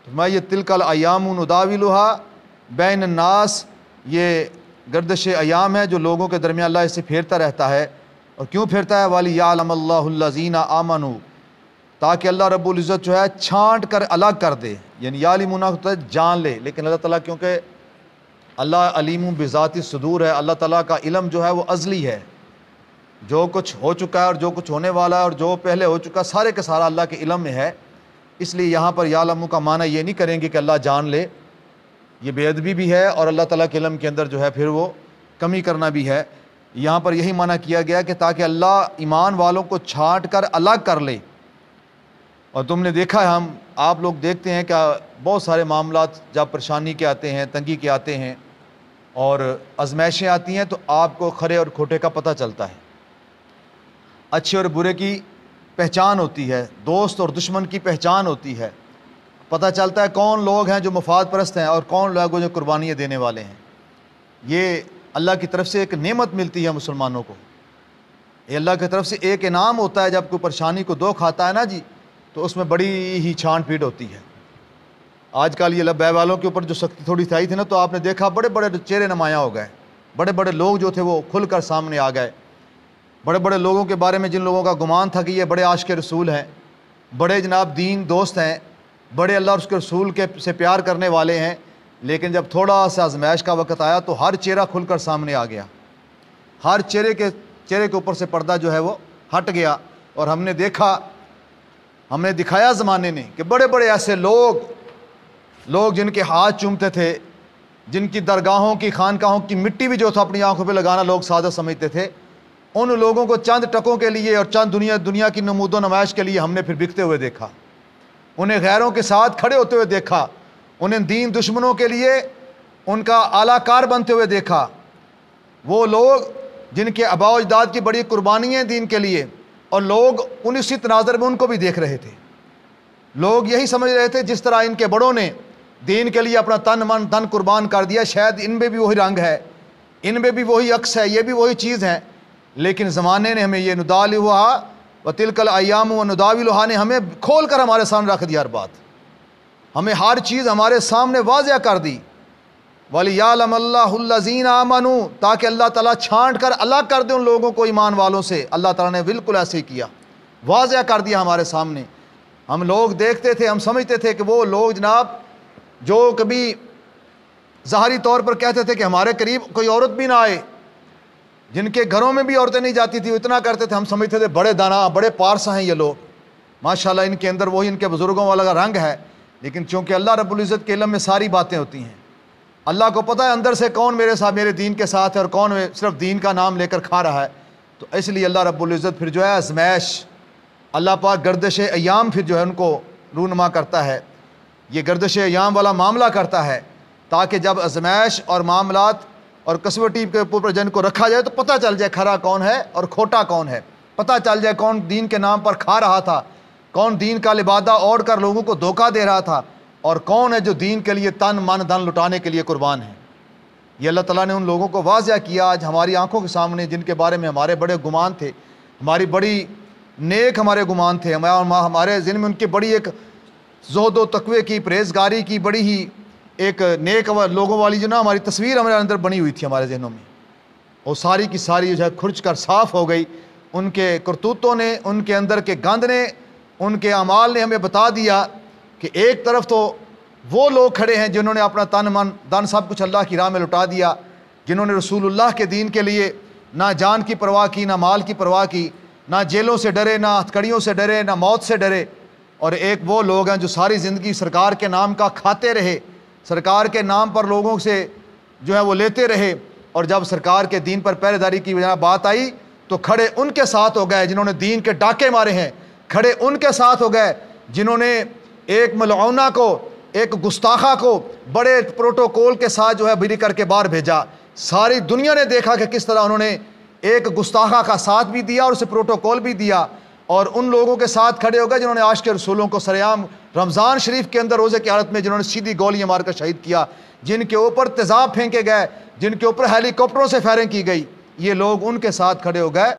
فرمایا یہ تلکل ایام نداولھا بین الناس، یہ گردش ایام ہے جو لوگوں کے درمیان اللہ اسے پھیرتا رہتا ہے۔ اور کیوں پھیرتا ہے؟ وَلِيَعْلَمَ اللَّهُ الَّذِينَ آمَنُوا، تاکہ اللہ رب العزت جو ہے چھانٹ کر الگ کر دے، یعنی یعلمون ہوتا ہے جان لے، لیکن اللہ تعالیٰ کیونکہ اللہ علیم بذات الصدور ہے، اللہ تعالیٰ کا علم جو ہے وہ ازلی ہے، جو کچھ ہو چکا ہے اور جو کچھ ہونے والا ہے اور جو پہلے ہو چکا سارے کے سارا اللہ کے علم میں ہے۔ اس لیے یہاں پر یعلم کا معنی یہ نہیں کریں گے کہ اللہ جان لے، یہ بے ادبی بھی ہے اور اللہ تعالیٰ کے علم کے اندر جو ہے پھر وہ کمی کرنا بھی ہے۔ یہاں پر یہی معنی کیا گیا کہ تاکہ اللہ ایمان والوں کو چھانٹ کر الگ کر لے۔ اور تم نے دیکھا ہے، آپ لوگ دیکھتے ہیں کہ بہت سارے معاملات جب پریشانی کے آتے ہیں، تنگی کے آتے ہیں اور آزمائشیں آتی ہیں تو آپ کو کھرے اور کھوٹے کا پتہ چلتا ہے، اچھے اور برے کی پہچان ہوتی ہے، دوست اور دشمن کی پہچان ہوتی ہے، پتہ چلتا ہے کون لوگ ہیں جو مفاد پرست ہیں اور کون لوگ جو قربانیاں دینے والے ہیں۔ یہ اللہ کی طرف سے ایک نعمت ملتی ہے مسلمانوں کو، یہ اللہ کی طرف سے ایک انعام ہوتا ہے۔ جب کوئی پریشانی کو دکھ آتا ہے نا جی، تو اس میں بڑی ہی چھان پیٹ ہوتی ہے۔ آج کل یہ لبے والوں کے اوپر جو سختی تھوڑی سی آئی تھی نا، تو آپ نے دیکھا بڑے بڑے چہرے نمایاں ہو گئے، بڑے بڑے لوگ جو تھے وہ کھل کر سامنے آ گئے، بڑے بڑے لوگوں کے بارے میں جن لوگوں کا گمان تھا کہ یہ بڑے عاشق رسول ہیں، بڑے جناب دین دوست ہیں، بڑے اللہ اور اس کے رسول کے سے پیار کرنے والے ہیں، لیکن جب تھوڑا سا آزمائش کا وقت آیا تو ہر چہرہ کھل کر سامنے آ گیا، ہر چہرے کے اوپر سے پردہ جو ہے وہ ہٹ گیا۔ اور ہم نے دیکھا، ہم نے دکھایا زمانے نے کہ بڑے بڑے ایسے لوگ جن کے ہاتھ چومتے تھے، جن کی درگاہوں کی خانقاہوں کی مٹی بھی جو تھا اپنی آنکھوں پہ لگانا لوگ سادہ سمجھتے تھے، ان لوگوں کو چند ٹکوں کے لیے اور چند دنیا کی نمود و نمائش کے لیے ہم نے پھر بکتے ہوئے دیکھا، انہیں غیروں کے ساتھ کھڑے ہوتے ہوئے دیکھا، انہیں دین دشمنوں کے لیے ان کا اعلیٰ کار بنتے ہوئے دیکھا۔ وہ لوگ جن کے آباء و اجداد کی بڑی قربانیاں دین کے لیے، اور لوگ اسی تناظر میں ان کو بھی دیکھ رہے تھے۔ لوگ یہی سمجھ رہے تھے جس طرح ان کے بڑوں نے دین کے لیے اپنا تن من دھن قربان کر دیا، شاید ان میں بھی وہی رنگ ہے، ان میں بھی وہی عکس ہے، یہ بھی وہی چیز ہے۔ لیکن زمانے نے ہمیں یہ نداولھا وتلک الایام ونداولھا نے ہمیں کھول کر ہمارے سامنے رکھ دیا، ہر بات ہمیں ہر چیز ہمارے سامنے واضح کر دی۔ وَلِيَعْلَمَ اللَّهُ الَّذِينَ آمَنُوا، تاکہ اللہ تعالیٰ چھانٹ کر الگ کر دے ان لوگوں کو ایمان والوں سے۔ اللہ تعالیٰ نے بالکل ایسے ہی کیا، واضح کر دیا ہمارے سامنے۔ ہم لوگ دیکھتے تھے، ہم سمجھتے تھے کہ وہ لوگ جناب جو کبھی ظاہری طور پر کہتے تھے کہ ہمارے قریب کوئی عورت بھی نہ آئے، جن کے گھروں میں بھی عورتیں نہیں جاتی تھیں، وہ اتنا کرتے تھے، ہم سمجھتے تھے بڑے دانا بڑے پارسا ہیں یہ لوگ، ماشاءاللہ ان کے اندر وہی ان کے بزرگوں والا رنگ ہے۔ لیکن چونکہ اللہ رب العزت کے علم میں ساری باتیں ہوتی ہیں، اللہ کو پتہ ہے اندر سے کون میرے ساتھ میرے دین کے ساتھ ہے اور کون صرف دین کا نام لے کر کھا رہا ہے، تو اس لیے اللہ رب العزت پھر جو ہے آزمائش، اللہ پاک گردش ایام پھر جو ہے ان کو رونما کرتا ہے، یہ گردش ایام والا معاملہ کرتا ہے، تاکہ جب آزمائش اور معاملات اور کسوٹی کے اوپر جن کو رکھا جائے تو پتہ چل جائے کھرا کون ہے اور کھوٹا کون ہے، پتہ چل جائے کون دین کے نام پر کھا رہا تھا، کون دین کا لبادہ اوڑھ کر لوگوں کو دھوکہ دے رہا تھا، اور کون ہے جو دین کے لیے تن من دھن لٹانے کے لیے قربان ہے۔ یہ اللہ تعالیٰ نے ان لوگوں کو واضح کیا آج ہماری آنکھوں کے سامنے، جن کے بارے میں ہمارے بڑے گمان تھے، ہماری بڑی نیک ہمارے گمان تھے، ہمارے ذہن میں ان کی بڑی ایک زہد و تقوی کی، پرہیزگاری کی بڑی ہی ایک نیک لوگوں والی جو نا ہماری تصویر ہمارے اندر بنی ہوئی تھی ہمارے ذہنوں میں، وہ ساری کی ساری جو ہے کھرچ کر صاف ہو گئی۔ ان کے کرتوتوں نے، ان کے اندر کے گند نے، ان کے اعمال نے ہمیں بتا دیا کہ ایک طرف تو وہ لوگ کھڑے ہیں جنہوں نے اپنا تن من دن سب کچھ اللہ کی راہ میں لٹا دیا، جنہوں نے رسول اللہ کے دین کے لیے نہ جان کی پرواہ کی، نہ مال کی پرواہ کی، نہ جیلوں سے ڈرے، نہ ہتھکڑیوں سے ڈرے، نہ موت سے ڈرے۔ اور ایک وہ لوگ ہیں جو ساری زندگی سرکار کے نام کا کھاتے رہے، سرکار کے نام پر لوگوں سے جو ہے وہ لیتے رہے، اور جب سرکار کے دین پر پہرے داری کی بات آئی تو کھڑے ان کے ساتھ ہو گئے جنہوں نے دین کے ڈاکے مارے ہیں، کھڑے ان کے ساتھ ہو گئے جنہوں نے ایک ملعونہ کو، ایک گستاخہ کو بڑے پروٹوکول کے ساتھ جو ہے بری کر کے باہر بھیجا۔ ساری دنیا نے دیکھا کہ کس طرح انہوں نے ایک گستاخہ کا ساتھ بھی دیا اور اسے پروٹوکول بھی دیا، اور ان لوگوں کے ساتھ کھڑے ہو گئے جنہوں نے عاشق رسولوں کو سرعام رمضان شریف کے اندر روزے کی حالت میں جنہوں نے سیدھی گولیاں مار کر شہید کیا، جن کے اوپر تیزاب پھینکے گئے، جن کے اوپر ہیلی کاپٹروں سے فائرنگ کی گئی، یہ لوگ ان کے ساتھ کھڑے ہو گئے